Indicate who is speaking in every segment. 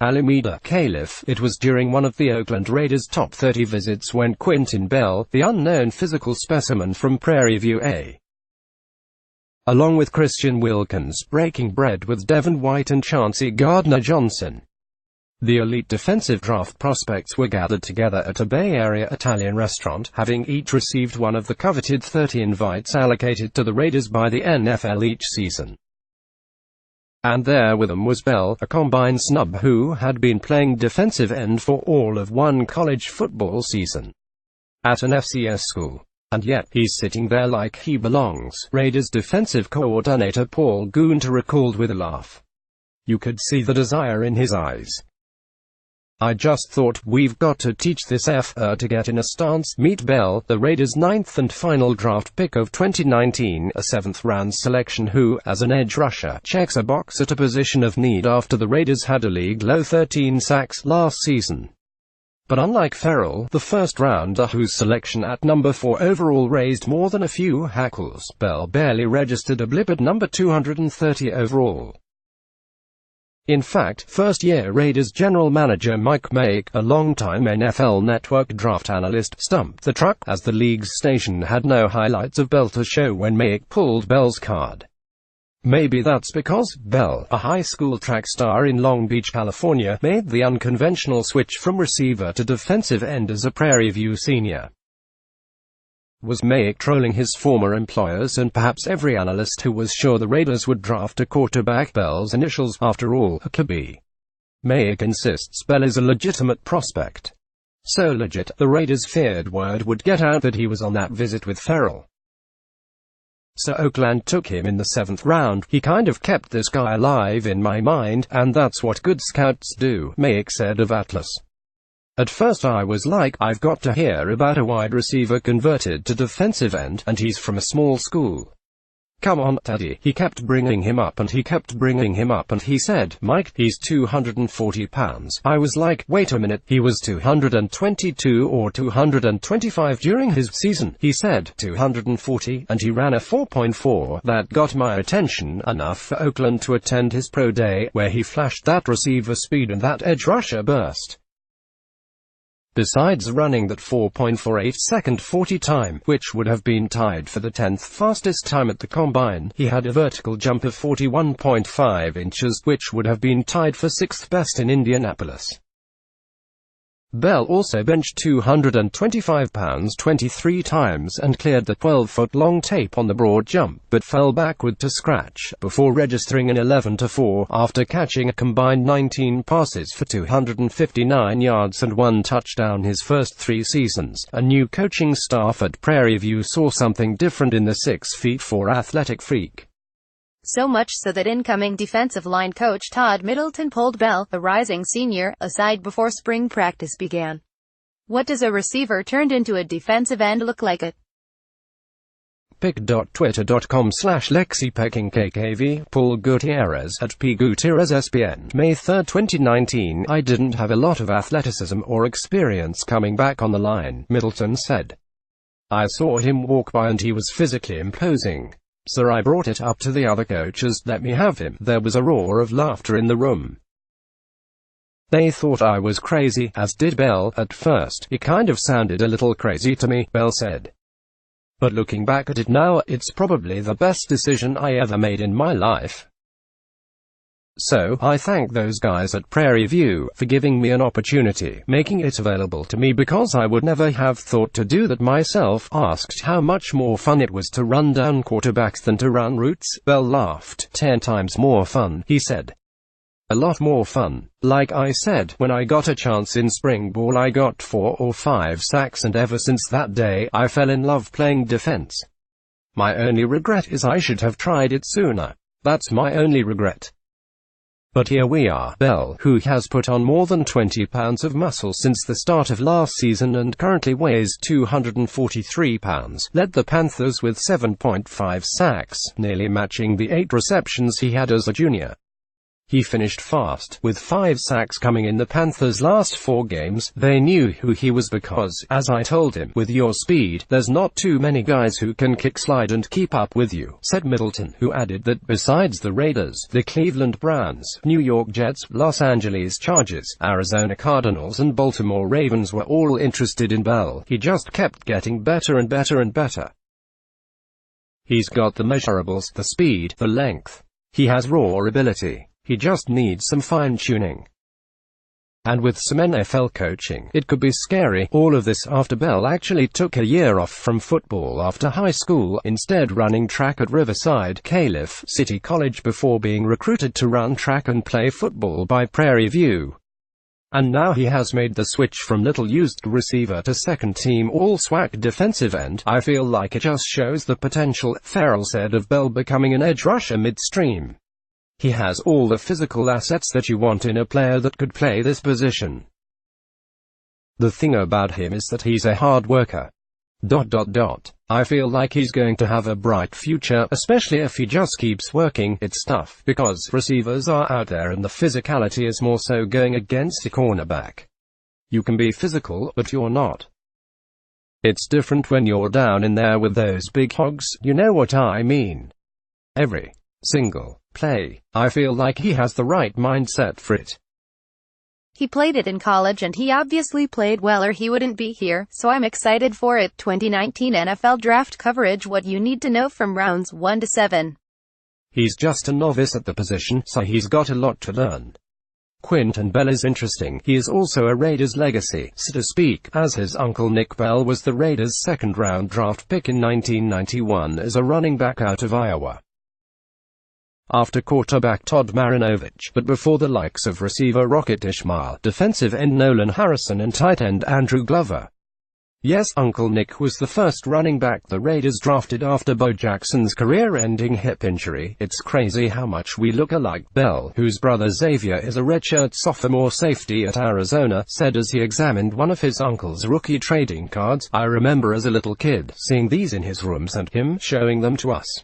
Speaker 1: ALAMEDA, Calif. It was during one of the Oakland Raiders' top 30 visits when Quinton Bell, the unknown physical specimen from Prairie View A, along with Christian Wilkins, breaking bread with Devin White and Chauncey Gardner-Johnson. The elite defensive draft prospects were gathered together at a Bay Area Italian restaurant, having each received one of the coveted 30 invites allocated to the Raiders by the NFL each season. And there with them was Bell, a combine snub who had been playing defensive end for all of one college football season at an FCS school. And yet, he's sitting there like he belongs, Raiders defensive coordinator Paul Guenther recalled with a laugh. You could see the desire in his eyes. I just thought, we've got to teach this to get in a stance. Meet Bell, the Raiders' 9th and final draft pick of 2019, a 7th-round selection who, as an edge rusher, checks a box at a position of need after the Raiders had a league-low 13 sacks last season. But unlike Ferrell, the first-rounder whose selection at number 4 overall raised more than a few hackles, Bell barely registered a blip at number 230 overall. In fact, first-year Raiders general manager Mike Mayock, a longtime NFL Network draft analyst, stumped the truck, as the league's station had no highlights of Bell to show when Mayock pulled Bell's card. Maybe that's because Bell, a high school track star in Long Beach, California, made the unconventional switch from receiver to defensive end as a Prairie View senior. Was Mayock trolling his former employers and perhaps every analyst who was sure the Raiders would draft a quarterback? Bell's initials, after all, are KB. Mayock insists Bell is a legitimate prospect. So legit, the Raiders feared word would get out that he was on that visit with Ferrell. So Oakland took him in the 7th round. He kind of kept this guy alive in my mind, and that's what good scouts do, Mayock said of Atlas. At first I was like, I've got to hear about a wide receiver converted to defensive end, and he's from a small school. Come on, Teddy. He kept bringing him up and he kept bringing him up and he said, Mike, he's 240 pounds. I was like, wait a minute, he was 222 or 225 during his season. He said, 240, and he ran a 4.4. That got my attention enough for Oakland to attend his pro day, where he flashed that receiver speed and that edge rusher burst. Besides running that 4.48-second 40 time, which would have been tied for the 10th fastest time at the combine, he had a vertical jump of 41.5 inches, which would have been tied for 6th best in Indianapolis. Bell also benched 225 pounds 23 times and cleared the 12-foot-long tape on the broad jump, but fell backward to scratch, before registering an 11-4, after catching a combined 19 passes for 259 yards and 1 touchdown his first 3 seasons. A new coaching staff at Prairie View saw something different in the 6'4" athletic freak.
Speaker 2: So much so that incoming defensive line coach Todd Middleton pulled Bell, a rising senior, aside before spring practice began. What does a receiver turned into a defensive end look like?
Speaker 1: pic.twitter.com/LexiPeckingKKV, Paul Gutierrez, at P. Gutierrez SPN, May 3, 2019. I didn't have a lot of athleticism or experience coming back on the line, Middleton said. I saw him walk by and he was physically imposing. So I brought it up to the other coaches, let me have him. There was a roar of laughter in the room. They thought I was crazy, as did Bell. At first, it kind of sounded a little crazy to me, Bell said. But looking back at it now, it's probably the best decision I ever made in my life. So, I thank those guys at Prairie View for giving me an opportunity, making it available to me because I would never have thought to do that myself. Asked how much more fun it was to run down quarterbacks than to run routes, Bell laughed. 10 times more fun, he said. A lot more fun. Like I said, when I got a chance in spring ball I got 4 or 5 sacks and ever since that day, I fell in love playing defense. My only regret is I should have tried it sooner. That's my only regret. But here we are. Bell, who has put on more than 20 pounds of muscle since the start of last season and currently weighs 243 pounds, led the Panthers with 7.5 sacks, nearly matching the 8 receptions he had as a junior. He finished fast, with 5 sacks coming in the Panthers' last 4 games. They knew who he was because, as I told him, with your speed, there's not too many guys who can kick, slide and keep up with you, said Middleton, who added that besides the Raiders, the Cleveland Browns, New York Jets, Los Angeles Chargers, Arizona Cardinals and Baltimore Ravens were all interested in Bell. He just kept getting better and better and better. He's got the measurables, the speed, the length. He has raw ability. He just needs some fine-tuning. And with some NFL coaching, it could be scary. All of this after Bell actually took a year off from football after high school, instead running track at Riverside, Calif, City College before being recruited to run track and play football by Prairie View. And now he has made the switch from little-used receiver to second-team all-SWAC defensive end. I feel like it just shows the potential, Farrell said of Bell becoming an edge rusher midstream. He has all the physical assets that you want in a player that could play this position. The thing about him is that he's a hard worker. I feel like he's going to have a bright future, especially if he just keeps working. It's tough, because receivers are out there and the physicality is more so going against a cornerback. You can be physical, but you're not. It's different when you're down in there with those big hogs, you know what I mean. Every single play, I feel like he has the right mindset for it.
Speaker 2: He played it in college and he obviously played well or he wouldn't be here, so I'm excited for it. 2019 NFL Draft Coverage. What you need to know from rounds 1 to 7.
Speaker 1: He's just a novice at the position, so he's got a lot to learn. Quinton Bell is interesting. He is also a Raiders legacy, so to speak, as his uncle Nick Bell was the Raiders' second-round draft pick in 1991 as a running back out of Iowa. After quarterback Todd Marinovich, but before the likes of receiver Rocket Ishmael, defensive end Nolan Harrison and tight end Andrew Glover. Yes, Uncle Nick was the first running back the Raiders drafted after Bo Jackson's career-ending hip injury. It's crazy how much we look alike. Bell, whose brother Xavier is a redshirt sophomore safety at Arizona, said as he examined one of his uncle's rookie trading cards, "I remember as a little kid, seeing these in his rooms and him showing them to us.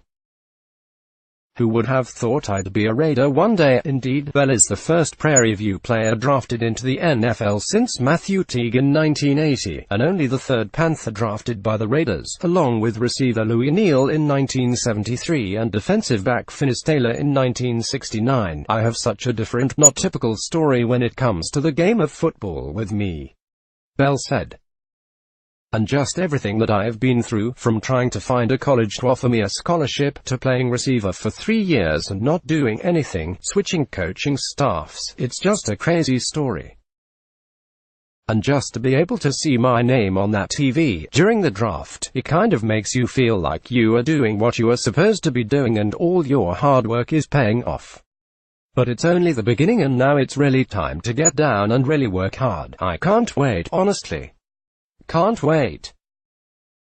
Speaker 1: Who would have thought I'd be a Raider one day?" Indeed, Bell is the first Prairie View player drafted into the NFL since Matthew Teague in 1980, and only the third Panther drafted by the Raiders, along with receiver Louis Neal in 1973 and defensive back Finis Taylor in 1969. "I have such a different, not typical story when it comes to the game of football with me," Bell said. "And just everything that I've been through, from trying to find a college to offer me a scholarship, to playing receiver for 3 years and not doing anything, switching coaching staffs, it's just a crazy story. And just to be able to see my name on that TV during the draft, it kind of makes you feel like you are doing what you are supposed to be doing and all your hard work is paying off. But it's only the beginning and now it's really time to get down and really work hard. I can't wait, honestly. Can't wait."